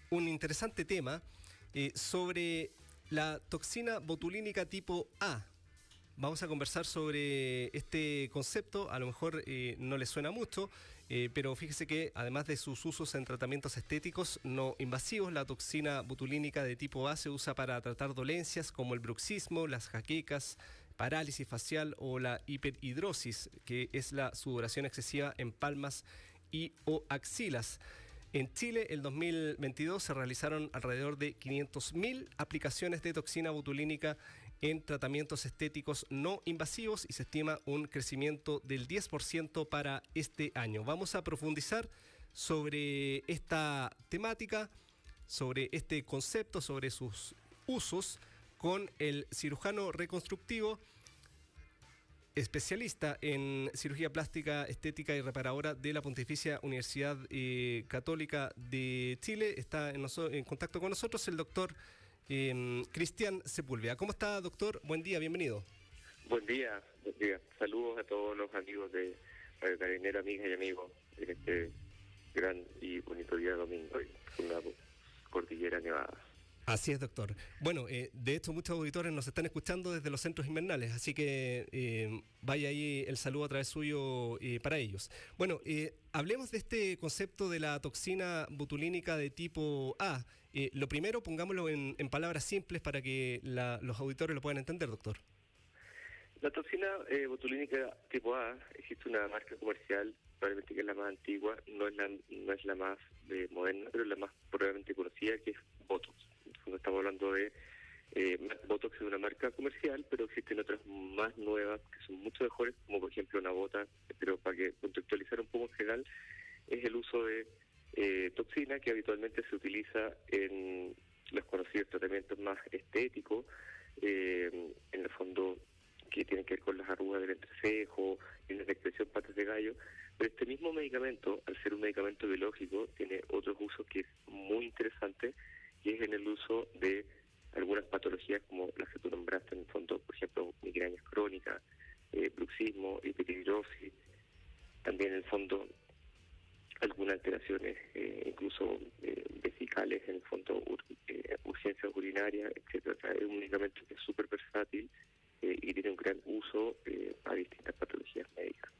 un interesante tema sobre la toxina botulínica tipo A. Vamos a conversar sobre este concepto, a lo mejor no le suena mucho, pero fíjese que además de sus usos en tratamientos estéticos no invasivos, la toxina botulínica de tipo A se usa para tratar dolencias como el bruxismo, las jaquecas, parálisis facial o la hiperhidrosis, que es la sudoración excesiva en palmas y o axilas. En Chile, el 2022 se realizaron alrededor de 500.000 aplicaciones de toxina botulínica en tratamientos estéticos no invasivos y se estima un crecimiento del 10% para este año. Vamos a profundizar sobre esta temática, sobre este concepto, sobre sus usos, con el cirujano reconstructivo, especialista en cirugía plástica, estética y reparadora de la Pontificia Universidad Católica de Chile. Está en contacto con nosotros el doctor Cristian Sepúlveda. ¿Cómo está, doctor? Buen día, bienvenido. Buen día. Saludos a todos los amigos de Radio Carabinero, amigas y amigos, en este gran y bonito día de domingo en la cordillera nevada. Así es, doctor. Bueno, de hecho muchos auditores nos están escuchando desde los centros invernales, así que vaya ahí el saludo a través suyo para ellos. Bueno, hablemos de este concepto de la toxina botulínica de tipo A. Lo primero, pongámoslo en palabras simples para que los auditores lo puedan entender, doctor. La toxina botulínica tipo A, existe una marca comercial, probablemente que es la más antigua, no es la más moderna, pero es la más probablemente conocida, que es Botox. Cuando estamos hablando de Botox, es una marca comercial, pero existen otras más nuevas que son mucho mejores, como por ejemplo Nabota, pero para que contextualizar un poco en general, es el uso de toxina que habitualmente se utiliza en los conocidos tratamientos más estéticos, en el fondo que tienen que ver con las arrugas del entrecejo, líneas de expresión, patas de gallo. Pero este mismo medicamento, al ser un medicamento biológico, tiene otros usos que es muy interesante, y es en el uso de algunas patologías como las que tú nombraste en el fondo, por ejemplo, migrañas crónicas, bruxismo, hiperhidrosis, también en el fondo algunas alteraciones incluso vesicales, en el fondo urgencias urinarias, etcétera. O sea, es un medicamento que es súper versátil y tiene un gran uso a distintas patologías médicas.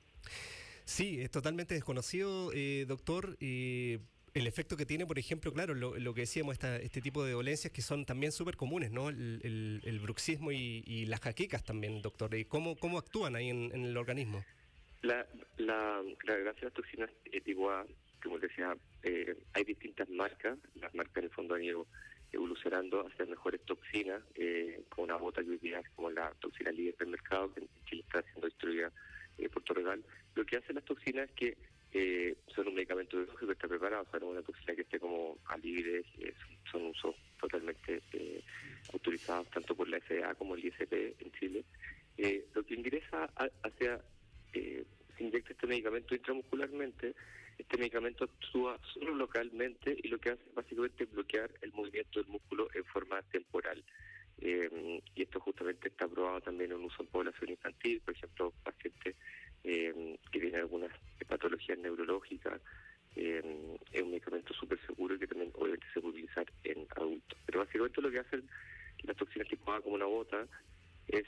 Sí, es totalmente desconocido, doctor, el efecto que tiene, por ejemplo, claro, lo que decíamos, este tipo de dolencias que son también súper comunes, ¿no? El bruxismo y las jaquecas también, doctor. ¿Cómo actúan ahí en el organismo? Gracias a las toxinas tipo A, como decía, hay distintas marcas. Las marcas en el fondo han ido evolucionando hacia mejores toxinas, con una bota que hoy día es como la toxina líder del mercado, que en Chile está siendo distribuida por Torregal. Lo que hacen las toxinas es que son un medicamento biológico que está preparado, o sea, no una toxina que esté como a libre, son usos totalmente autorizados tanto por la FDA como el ISP en Chile. Lo que ingresa se inyecta este medicamento intramuscularmente. Este medicamento actúa solo localmente y lo que hace básicamente es bloquear el movimiento del músculo en forma temporal. Y esto justamente está probado también en uso en población infantil, por ejemplo, pacientes que tienen algunas patologías neurológicas. Es un medicamento súper seguro y que también obviamente se puede utilizar en adultos. Pero básicamente lo que hacen las toxinas tipo A como una bota es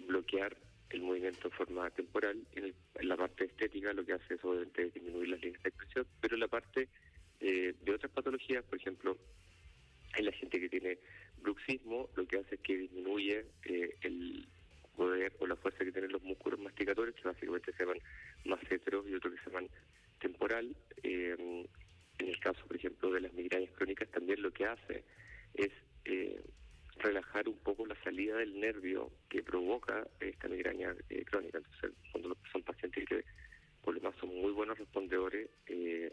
bloquear el movimiento en forma temporal. En la parte estética lo que hace es obviamente disminuir las líneas de expresión, pero en la parte de otras patologías, por ejemplo, en la gente que tiene bruxismo, lo que hace es que disminuye el poder o la fuerza que tienen los músculos masticatorios, que básicamente se llaman masseteros y otros que se llaman temporal. En el caso, por ejemplo, de las migrañas crónicas, también lo que hace es relajar un poco la salida del nervio que provoca esta migraña crónica. Entonces, cuando son pacientes que por lo demás son muy buenos respondedores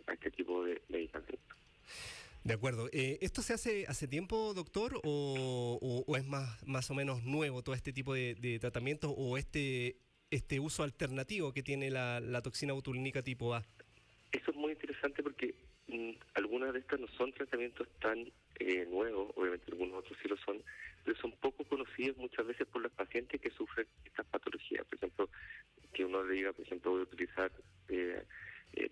a este tipo de medicamentos. De acuerdo. ¿Esto se hace tiempo, doctor, o es más o menos nuevo todo este tipo de tratamientos o este uso alternativo que tiene la toxina botulínica tipo A? Eso es muy interesante porque algunas de estas no son tratamientos tan nuevos, obviamente algunos otros sí lo son, pero son poco conocidos muchas veces por los pacientes que sufren estas patologías. Por ejemplo, que uno le diga, por ejemplo, voy a utilizar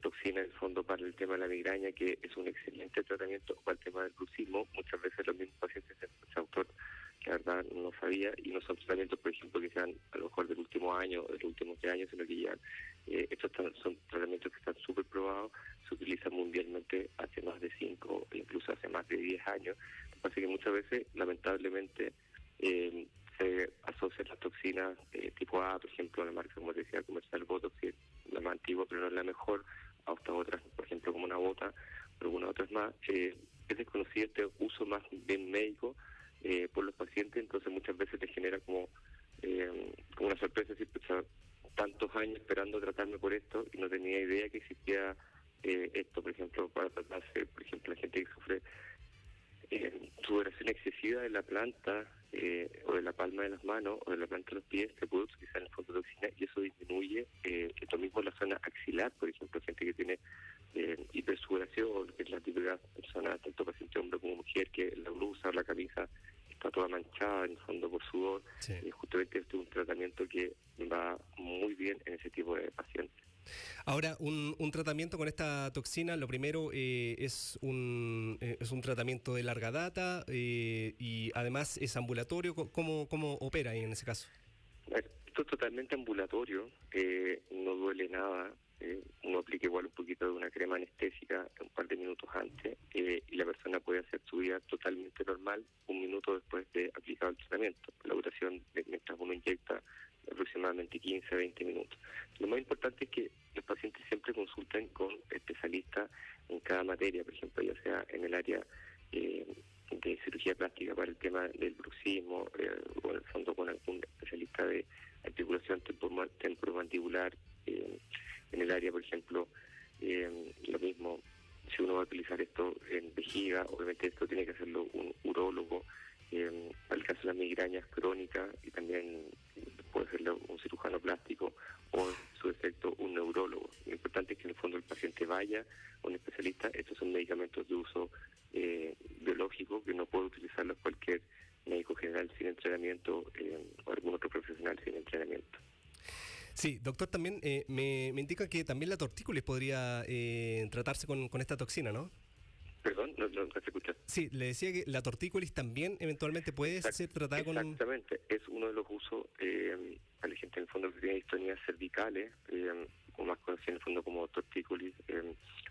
toxina en el fondo para el tema de la migraña, que es un excelente tratamiento, o para el tema del bruxismo. Muchas veces los mismos pacientes se autor que la verdad no sabía, y no son tratamientos, por ejemplo, que sean a lo mejor del último año o de los últimos 10 años, sino que ya estos son tratamientos que están súper probados, se utilizan mundialmente hace más de 5, incluso hace más de 10 años. Así que muchas veces, lamentablemente, se asocian las toxinas tipo A, por ejemplo, la marca, como decía, comercial Botox, que es la más antigua, pero no es la mejor, a otras, por ejemplo, como una bota, o algunas otras más. Es desconocido este uso más bien médico por los pacientes, entonces muchas veces te genera como una sorpresa, decir, pues, tantos años esperando tratarme por esto y no tenía idea que existía esto, por ejemplo, para tratarse, por ejemplo, la gente que sufre sudoración excesiva de la planta o de la palma de las manos o de la planta de los pies, se puede utilizar en el fondo toxina, y eso disminuye lo mismo en la zona axilar, por ejemplo, gente que tiene hipersudoración, que es la típica persona, tanto paciente hombre como mujer, que la blusa o la camisa está toda manchada en el fondo por sudor. Sí. Justamente este es un tratamiento que va muy bien en ese tipo de pacientes. Ahora, un tratamiento con esta toxina, lo primero es un tratamiento de larga data y además es ambulatorio. ¿Cómo opera ahí en ese caso? Esto es totalmente ambulatorio, no duele nada. Uno aplica igual un poquito de una crema anestésica un par de minutos antes y la persona puede hacer su vida totalmente normal un minuto después de aplicado el tratamiento. La duración mientras uno inyecta aproximadamente 15-20 minutos. Lo más importante es que los pacientes siempre consulten con especialistas en cada materia, por ejemplo, ya sea en el área de cirugía plástica para el tema del bruxismo, o en el fondo con algún especialista de articulación temporomandibular, en el área, por ejemplo, lo mismo, si uno va a utilizar esto en vejiga, obviamente esto tiene que hacerlo un urólogo. Para el caso de las migrañas crónicas, y también puede hacerlo un cirujano plástico o, en su defecto, un neurólogo. Lo importante es que en el fondo el paciente vaya a un especialista. Estos son medicamentos de uso biológico que no puede utilizarlos cualquier médico general sin entrenamiento o algún otro profesional sin entrenamiento. Sí, doctor, también me indica que también la tortícolis podría tratarse con esta toxina, ¿no? Perdón, no se escucha. Sí, le decía que la tortícolis también eventualmente puede ser tratada con... Exactamente, es uno de los usos para la gente en el fondo que tiene distonías cervicales, o más conocida en el fondo como tortícolis,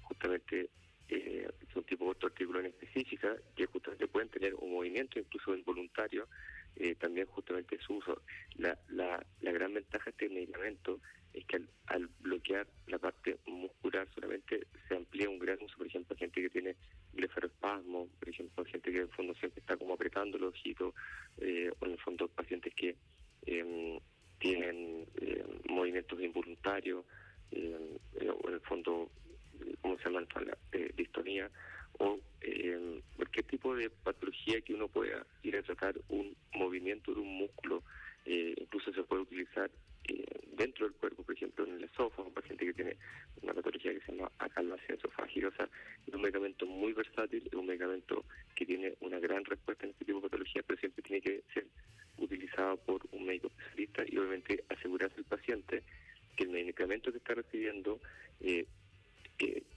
justamente es un tipo de tortícolis específica que justamente pueden tener un movimiento incluso involuntario, también justamente su uso. La gran ventaja de este medicamento es que al bloquear la parte muscular solamente se amplía un gran uso, por ejemplo, gente que tiene blefaroespasmo, por ejemplo, gente que en el fondo siempre está como apretando los ojitos, o en el fondo pacientes que tienen movimientos involuntarios, o en el fondo, ¿cómo se llama? Distonía, o cualquier tipo de patología que uno pueda ir a tratar un movimiento de un músculo, incluso se puede utilizar dentro del cuerpo, por ejemplo, en el esófago, para gente que tiene una patología que se llama acalmación esofágica. O sea, es un medicamento muy versátil, es un medicamento que tiene una gran respuesta en este tipo de patologías, pero siempre tiene que ser utilizado por un médico especialista y obviamente asegurarse el paciente que el medicamento que está recibiendo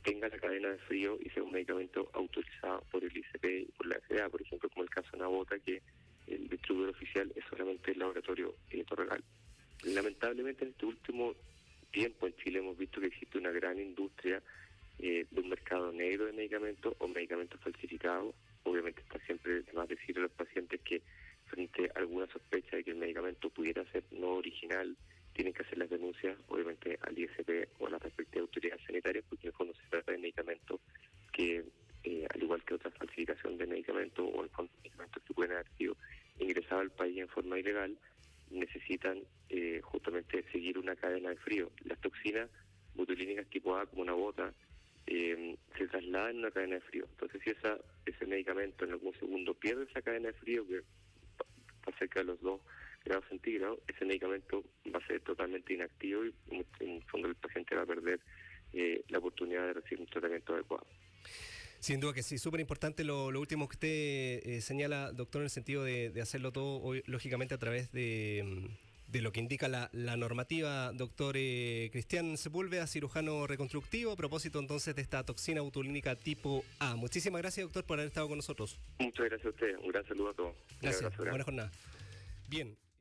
tenga la cadena de frío y sea un medicamento autorizado por el ICP y por la FDA, por ejemplo, como el caso de Nabota, que el distribuidor oficial es solamente el laboratorio Torregal. Lamentablemente en este último tiempo en Chile hemos visto que existe una gran industria de un mercado negro de medicamentos o medicamentos falsificados. Obviamente está siempre de más decirle a los pacientes que frente a alguna sospecha de que el medicamento pudiera ser no original, tienen que hacer las denuncias, obviamente, al ISP o a las respectivas autoridades sanitarias, porque en el fondo se trata de medicamentos que, al igual que otra falsificación de medicamentos o en fondo medicamentos que pueden haber sido ingresados al país en forma ilegal, necesitan justamente seguir una cadena de frío. Las toxinas botulínicas tipo A, como una bota, se trasladan en una cadena de frío. Entonces, si ese medicamento en algún segundo pierde esa cadena de frío, que está cerca de los 2 grados centígrados, ese medicamento va a ser totalmente inactivo y en el fondo el paciente va a perder la oportunidad de recibir un tratamiento adecuado. Sin duda que sí, súper importante lo último que usted señala, doctor, en el sentido de hacerlo todo, lógicamente, a través de de lo que indica la normativa, doctor Cristian Sepúlveda, cirujano reconstructivo, a propósito entonces de esta toxina botulínica tipo A. Muchísimas gracias, doctor, por haber estado con nosotros. Muchas gracias a usted. Un gran saludo a todos. Gracias. Buena jornada. Bien.